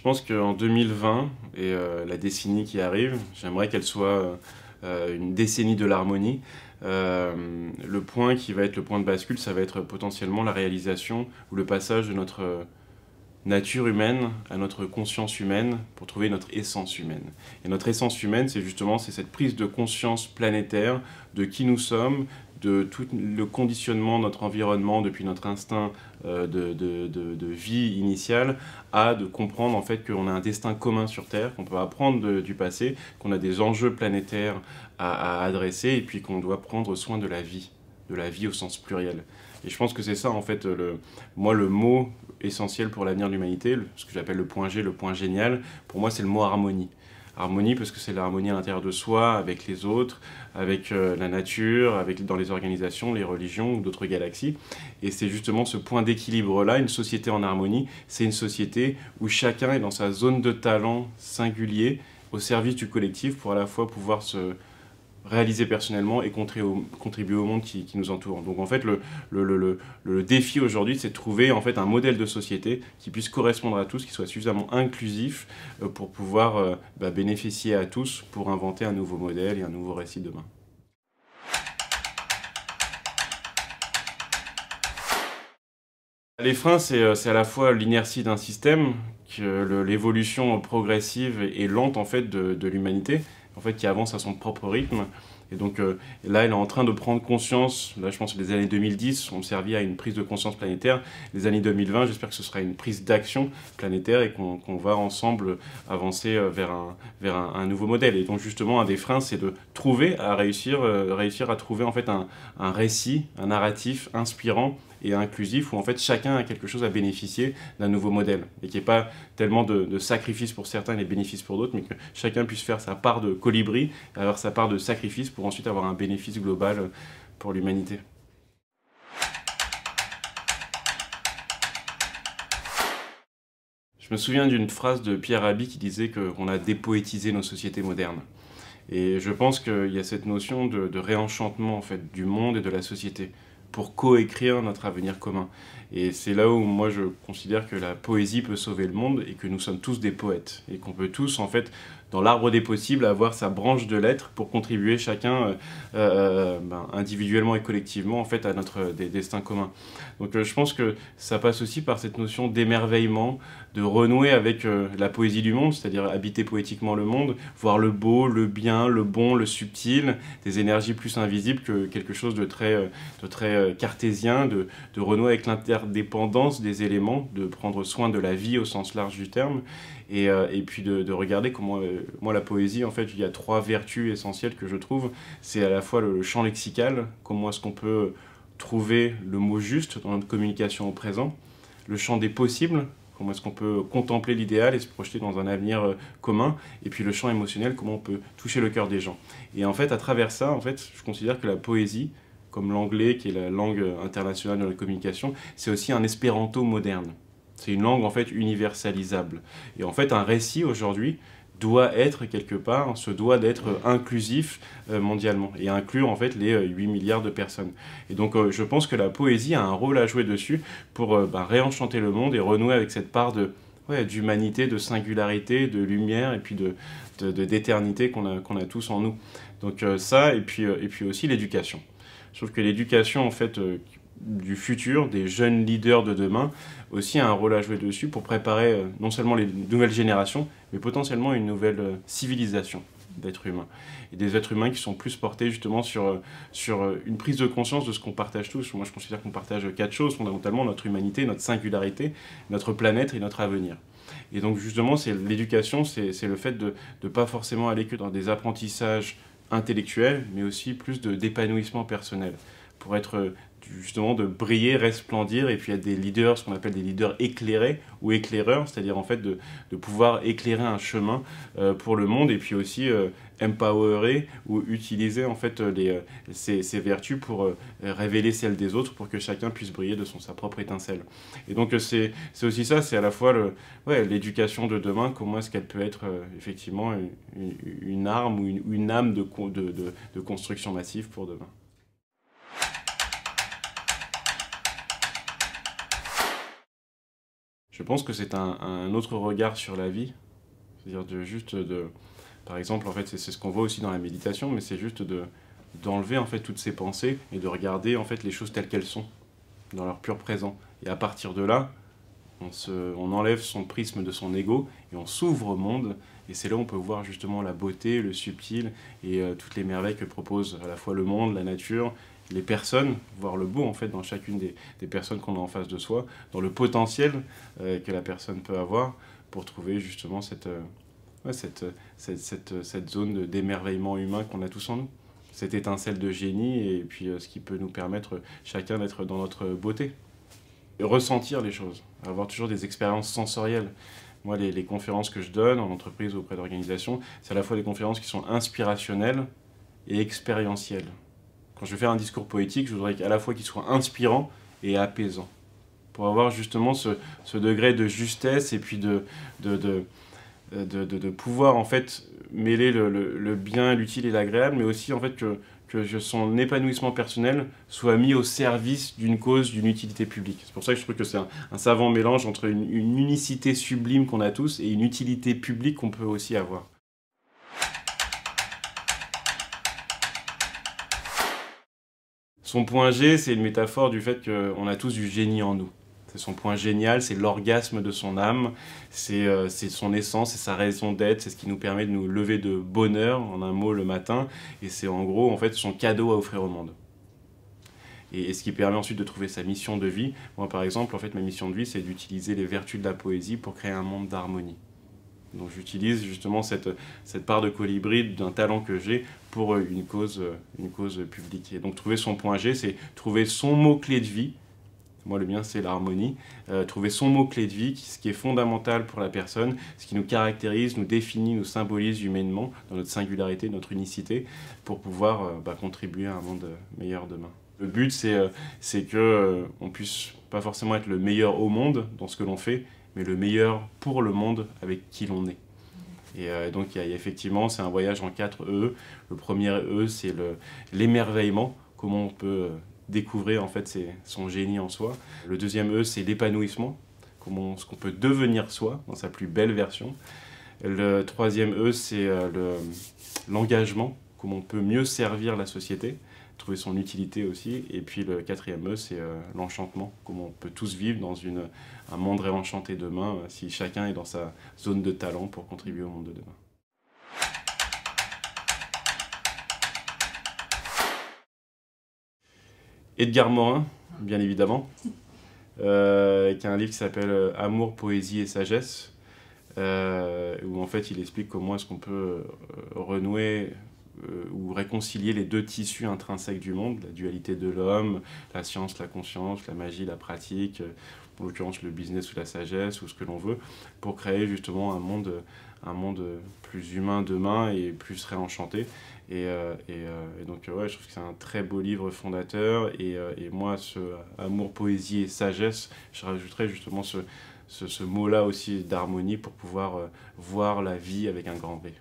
pense qu'en 2020 et la décennie qui arrive, j'aimerais qu'elle soit une décennie de l'harmonie. Le point qui va être le point de bascule, ça va être potentiellement la réalisation ou le passage de notre nature humaine à notre conscience humaine pour trouver notre essence humaine. Et notre essence humaine, c'est cette prise de conscience planétaire de qui nous sommes, de tout le conditionnement de notre environnement depuis notre instinct de vie initiale, à de comprendre en fait qu'on a un destin commun sur Terre, qu'on peut apprendre du passé, qu'on a des enjeux planétaires à adresser et puis qu'on doit prendre soin de la vie au sens pluriel. Et je pense que c'est ça en fait, moi le mot essentiel pour l'avenir de l'humanité, ce que j'appelle le point G, le point génial, pour moi c'est le mot harmonie. Harmonie parce que c'est l'harmonie à l'intérieur de soi, avec les autres, avec la nature, dans les organisations, les religions ou d'autres galaxies. Et c'est justement ce point d'équilibre-là, une société en harmonie, c'est une société où chacun est dans sa zone de talent singulier, au service du collectif, pour à la fois pouvoir se réaliser personnellement et contribuer au monde qui nous entoure. Donc en fait, le défi aujourd'hui, c'est de trouver en fait un modèle de société qui puisse correspondre à tous, qui soit suffisamment inclusif pour pouvoir bénéficier à tous pour inventer un nouveau modèle et un nouveau récit de demain. Les freins, c'est à la fois l'inertie d'un système, l'évolution progressive et lente en fait de l'humanité, en fait, qui avance à son propre rythme. Et donc là, elle est en train de prendre conscience, là je pense que les années 2010 ont servi à une prise de conscience planétaire. Les années 2020, j'espère que ce sera une prise d'action planétaire et qu'on va ensemble avancer vers un nouveau modèle. Et donc justement, un des freins, c'est de réussir à trouver en fait un récit, un narratif inspirant et inclusif où en fait chacun a quelque chose à bénéficier d'un nouveau modèle et qu'il n'y ait pas tellement de sacrifices pour certains et des bénéfices pour d'autres, mais que chacun puisse faire sa part de colibri, avoir sa part de sacrifice pour ensuite avoir un bénéfice global pour l'humanité. Je me souviens d'une phrase de Pierre Rabhi qui disait qu'on a dépoétisé nos sociétés modernes. Et je pense qu'il y a cette notion de réenchantement en fait, du monde et de la société pour coécrire notre avenir commun. Et c'est là où moi je considère que la poésie peut sauver le monde et que nous sommes tous des poètes. Et qu'on peut tous, en fait, dans l'arbre des possibles, avoir sa branche de lettres pour contribuer chacun individuellement et collectivement en fait, à notre destin commun. Donc je pense que ça passe aussi par cette notion d'émerveillement, de renouer avec la poésie du monde, c'est-à-dire habiter poétiquement le monde, voir le beau, le bien, le bon, le subtil, des énergies plus invisibles que quelque chose de très cartésien, de renouer avec l'interdépendance des éléments, de prendre soin de la vie au sens large du terme, et puis de regarder comment, moi la poésie, en fait, il y a trois vertus essentielles que je trouve, c'est à la fois le champ lexical, comment est-ce qu'on peut trouver le mot juste dans notre communication au présent, le champ des possibles, comment est-ce qu'on peut contempler l'idéal et se projeter dans un avenir commun, et puis le champ émotionnel, comment on peut toucher le cœur des gens. Et en fait, à travers ça, en fait, je considère que la poésie, comme l'anglais, qui est la langue internationale de la communication, c'est aussi un espéranto moderne. C'est une langue, en fait, universalisable. Et en fait, un récit, aujourd'hui, doit être quelque part, se doit d'être inclusif mondialement et inclure en fait les 8 milliards de personnes. Et donc je pense que la poésie a un rôle à jouer dessus pour réenchanter le monde et renouer avec cette part d'humanité, de singularité, de lumière et puis d'éternité qu'on a tous en nous. Donc ça et puis aussi l'éducation. Je trouve que l'éducation en fait du futur, des jeunes leaders de demain, aussi a un rôle à jouer dessus pour préparer non seulement les nouvelles générations, mais potentiellement une nouvelle civilisation d'êtres humains. Et des êtres humains qui sont plus portés justement sur une prise de conscience de ce qu'on partage tous. Moi je considère qu'on partage 4 choses, fondamentalement notre humanité, notre singularité, notre planète et notre avenir. Et donc justement, l'éducation, c'est le fait de ne pas forcément aller que dans des apprentissages intellectuels, mais aussi plus d'épanouissement personnel, pour être justement de briller, resplendir, et puis être des leaders, ce qu'on appelle des leaders éclairés ou éclaireurs, c'est-à-dire en fait de pouvoir éclairer un chemin pour le monde, et puis aussi empowerer ou utiliser en fait ces vertus pour révéler celles des autres, pour que chacun puisse briller de sa propre étincelle. Et donc c'est aussi ça, c'est à la fois l'éducation de demain, comment est-ce qu'elle peut être effectivement une arme ou une âme de construction massive pour demain. Je pense que c'est un autre regard sur la vie, c'est-à-dire par exemple, en fait, c'est ce qu'on voit aussi dans la méditation, mais c'est juste d'enlever en fait toutes ces pensées et de regarder en fait les choses telles qu'elles sont, dans leur pur présent. Et à partir de là, on enlève son prisme de son ego et on s'ouvre au monde. Et c'est là où on peut voir justement la beauté, le subtil et toutes les merveilles que propose à la fois le monde, la nature, les personnes, voir le beau en fait dans chacune des personnes qu'on a en face de soi, dans le potentiel que la personne peut avoir pour trouver justement cette zone d'émerveillement humain qu'on a tous en nous. Cette étincelle de génie et puis ce qui peut nous permettre chacun d'être dans notre beauté. Et ressentir les choses, avoir toujours des expériences sensorielles. Moi, les conférences que je donne en entreprise ou auprès d'organisations, c'est à la fois des conférences qui sont inspirationnelles et expérientielles. Quand je vais faire un discours poétique, je voudrais à la fois qu'il soit inspirant et apaisant. Pour avoir justement ce degré de justesse et puis de pouvoir en fait mêler le bien, l'utile et l'agréable, mais aussi en fait que son épanouissement personnel soit mis au service d'une cause, d'une utilité publique. C'est pour ça que je trouve que c'est un savant mélange entre une unicité sublime qu'on a tous et une utilité publique qu'on peut aussi avoir. Son point G, c'est une métaphore du fait qu'on a tous du génie en nous. C'est son point génial, c'est l'orgasme de son âme, c'est son essence, c'est sa raison d'être, c'est ce qui nous permet de nous lever de bonheur, en un mot, le matin, et c'est en gros, en fait, son cadeau à offrir au monde. Et ce qui permet ensuite de trouver sa mission de vie. Moi, par exemple, en fait, ma mission de vie, c'est d'utiliser les vertus de la poésie pour créer un monde d'harmonie. Donc j'utilise justement cette part de colibri d'un talent que j'ai pour une cause publique. Et donc trouver son point G, c'est trouver son mot-clé de vie. Moi, le mien, c'est l'harmonie. Trouver son mot-clé de vie, ce qui est fondamental pour la personne, ce qui nous caractérise, nous définit, nous symbolise humainement, dans notre singularité, notre unicité, pour pouvoir contribuer à un monde meilleur demain. Le but, c'est qu'on puisse pas forcément être le meilleur au monde dans ce que l'on fait, mais le meilleur pour le monde avec qui l'on est. Et donc, effectivement, c'est un voyage en 4 E. Le premier E, c'est l'émerveillement, comment on peut découvrir en fait son génie en soi. Le deuxième E, c'est l'épanouissement, ce qu'on peut devenir soi dans sa plus belle version. Le troisième E, c'est l'engagement, comment on peut mieux servir la société, trouver son utilité aussi. Et puis le quatrième E, c'est l'enchantement, comment on peut tous vivre dans un monde réenchanté demain, si chacun est dans sa zone de talent pour contribuer au monde de demain. Edgar Morin, bien évidemment, qui a un livre qui s'appelle Amour, poésie et sagesse, où en fait il explique comment est-ce qu'on peut renouer ou réconcilier les deux tissus intrinsèques du monde, la dualité de l'homme, la science, la conscience, la magie, la pratique, en l'occurrence le business ou la sagesse ou ce que l'on veut, pour créer justement un monde plus humain demain et plus réenchanté. Et donc ouais, je trouve que c'est un très beau livre fondateur et moi, ce amour, poésie et sagesse, je rajouterais justement ce mot-là aussi d'harmonie pour pouvoir voir la vie avec un grand V.